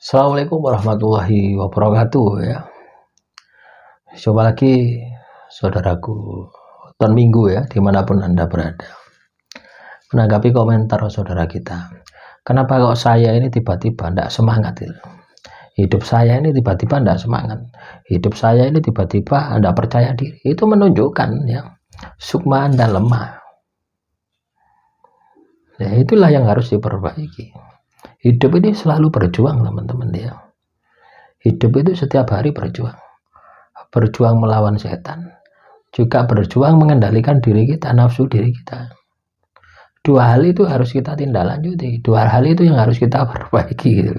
Assalamualaikum warahmatullahi wabarakatuh ya. Coba lagi saudaraku ton minggu ya, dimanapun Anda berada. Menanggapi komentar saudara kita. Kenapa kok saya ini tiba-tiba tidak semangat itu? Hidup saya ini tiba-tiba tidak semangat. Hidup saya ini tiba-tiba Anda percaya diri. Itu menunjukkan ya, sukma Anda lemah. Ya, itulah yang harus diperbaiki. Hidup ini selalu berjuang teman-teman ya. Hidup itu setiap hari berjuang melawan setan, juga berjuang mengendalikan diri kita, nafsu diri kita. Dua hal itu harus kita tindak lanjuti, dua hal itu yang harus kita perbaiki gitu.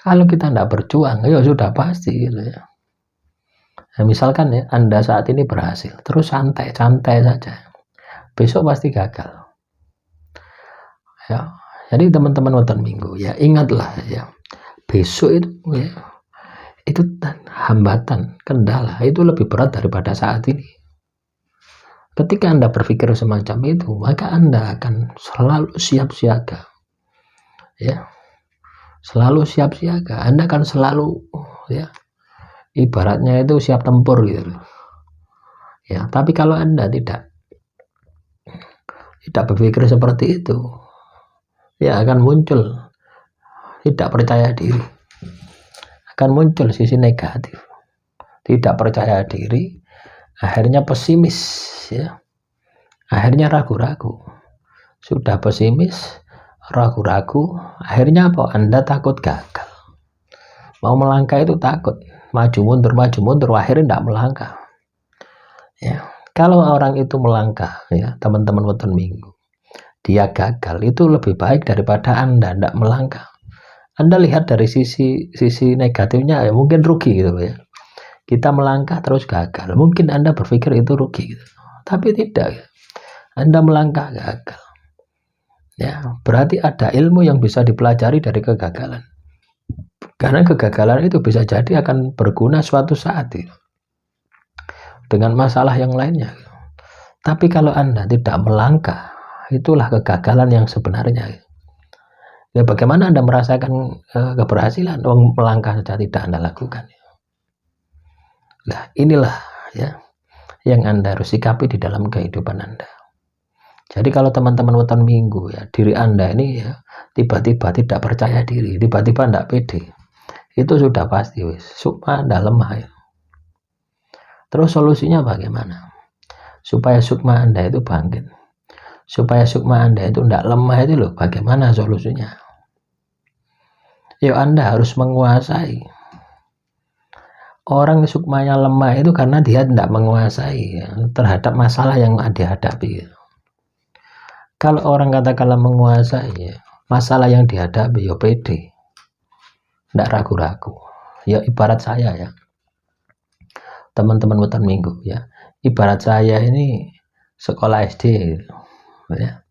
Kalau kita tidak berjuang ya sudah pasti gitu ya. Nah, misalkan ya Anda saat ini berhasil, terus santai saja, besok pasti gagal ya. Jadi teman-teman nonton minggu ya, ingatlah ya, besok itu ya, itu hambatan, kendala itu lebih berat daripada saat ini. Ketika Anda berpikir semacam itu, maka Anda akan selalu siap siaga ya, selalu siap siaga. Anda akan selalu ya, ibaratnya itu siap tempur gitu ya. Tapi kalau Anda tidak berpikir seperti itu ya, akan muncul tidak percaya diri, akan muncul sisi negatif, tidak percaya diri, akhirnya pesimis ya, akhirnya ragu-ragu. Sudah pesimis, ragu-ragu, akhirnya apa? Anda takut gagal, mau melangkah itu takut, maju mundur, akhirnya tidak melangkah ya. Kalau orang itu melangkah ya teman-teman wonten minggu, dia gagal, itu lebih baik daripada Anda tidak melangkah. Anda lihat dari sisi negatifnya ya, mungkin rugi gitu ya. Kita melangkah terus gagal, mungkin Anda berpikir itu rugi gitu. Tapi tidak ya. Anda melangkah gagal ya, berarti ada ilmu yang bisa dipelajari dari kegagalan, karena kegagalan itu bisa jadi akan berguna suatu saat gitu, dengan masalah yang lainnya gitu. Tapi kalau Anda tidak melangkah, itulah kegagalan yang sebenarnya ya. Bagaimana Anda merasakan keberhasilan? Melangkah saja tidak Anda lakukan. Nah, inilah ya yang Anda harus sikapi di dalam kehidupan Anda. Jadi kalau teman-teman wonten minggu ya, diri Anda ini ya tiba-tiba tidak percaya diri, tiba-tiba tidak pede, itu sudah pasti sukma Anda lemah ya. Terus solusinya bagaimana? Supaya sukma Anda itu bangkit, supaya sukma Anda itu tidak lemah itu loh, bagaimana solusinya? Ya Anda harus menguasai. Orang sukmanya lemah itu karena dia tidak menguasai ya, terhadap masalah yang dihadapi. Kalau orang katakanlah menguasai ya, masalah yang dihadapi ya pede, tidak ragu-ragu. Ya ibarat saya ya, teman-teman wonten minggu ya, ibarat saya ini sekolah SD ya,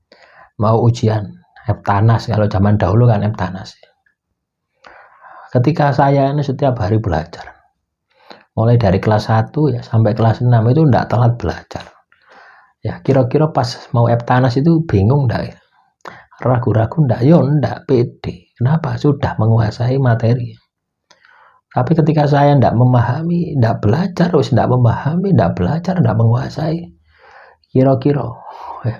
mau ujian Eptanas, kalau zaman dahulu kan Eptanas ya. Ketika saya ini setiap hari belajar, mulai dari kelas 1 ya sampai kelas 6 itu tidak telat belajar ya. Kira-kira pas mau Eptanas itu bingung enggak ya? Ragu-ragu enggak? Ya enggak, pede. Kenapa? Sudah menguasai materi. Tapi ketika saya tidak memahami, tidak belajar, terus tidak memahami, tidak belajar, tidak menguasai, kira-kira ya,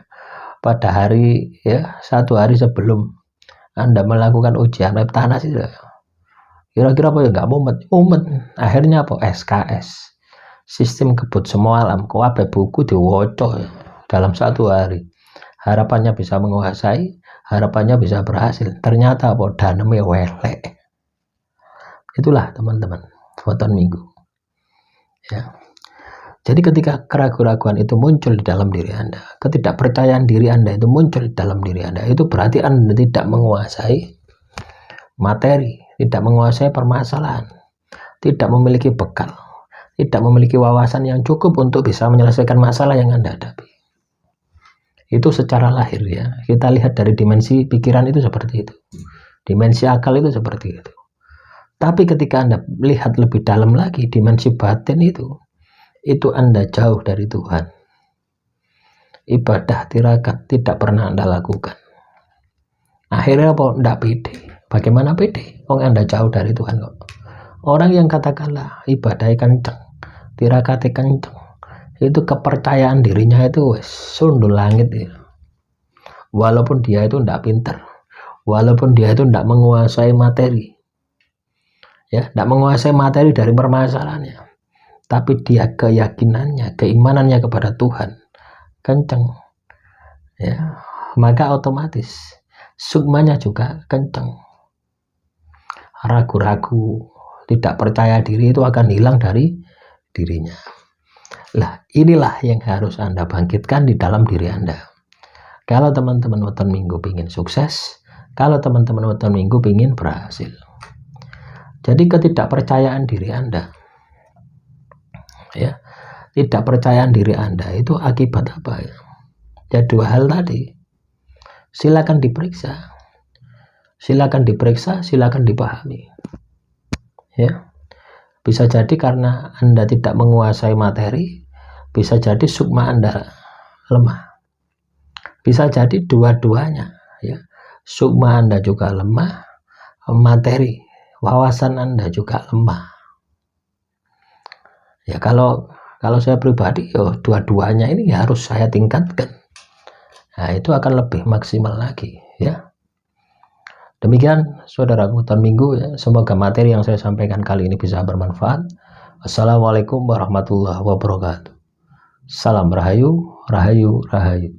pada hari ya, 1 hari sebelum Anda melakukan ujian Eptanas itu, kira-kira apa ya, nggak mumet. Akhirnya apa? SKS, sistem kebut semua alam, kabeh buku diwoco ya, dalam 1 hari. Harapannya bisa menguasai, harapannya bisa berhasil, ternyata apa? Daneme welek. Itulah teman-teman wonten minggu ya. Jadi ketika keraguan-raguan itu muncul di dalam diri Anda, ketidakpercayaan diri Anda itu muncul di dalam diri Anda, itu berarti Anda tidak menguasai materi, tidak menguasai permasalahan, tidak memiliki bekal, tidak memiliki wawasan yang cukup untuk bisa menyelesaikan masalah yang Anda hadapi. Itu secara lahir ya, kita lihat dari dimensi pikiran itu seperti itu, dimensi akal itu seperti itu. Tapi ketika Anda lihat lebih dalam lagi, dimensi batin itu Anda jauh dari Tuhan. Ibadah tirakat tidak pernah Anda lakukan. Akhirnya apa? Tidak pede. Bagaimana pede? Anda jauh dari Tuhan kok. Orang yang katakanlah ibadahnya kenceng, tirakatnya kenceng, itu kepercayaan dirinya itu sundul langit ya. Walaupun dia itu tidak pinter, walaupun dia itu tidak menguasai materi, ya, tidak menguasai materi dari permasalahannya, tapi dia keyakinannya, keimanannya kepada Tuhan kenceng, ya, maka otomatis sukmanya juga kenceng. Ragu-ragu, tidak percaya diri itu akan hilang dari dirinya. Lah, inilah yang harus Anda bangkitkan di dalam diri Anda. Kalau teman-teman weton minggu ingin sukses, kalau teman-teman weton minggu ingin berhasil. Jadi ketidakpercayaan diri Anda, ya, tidak percayaan diri Anda itu akibat apa ya? Ya dua hal tadi. Silakan diperiksa, silakan dipahami. Ya, bisa jadi karena Anda tidak menguasai materi, bisa jadi sukma Anda lemah, bisa jadi dua-duanya, ya, sukma Anda juga lemah, materi wawasan Anda juga lemah. Ya kalau saya pribadi, dua-duanya ini harus saya tingkatkan. Nah, itu akan lebih maksimal lagi, ya. Demikian saudaraku weton minggu, ya. Semoga materi yang saya sampaikan kali ini bisa bermanfaat. Assalamualaikum warahmatullahi wabarakatuh. Salam rahayu, rahayu, rahayu.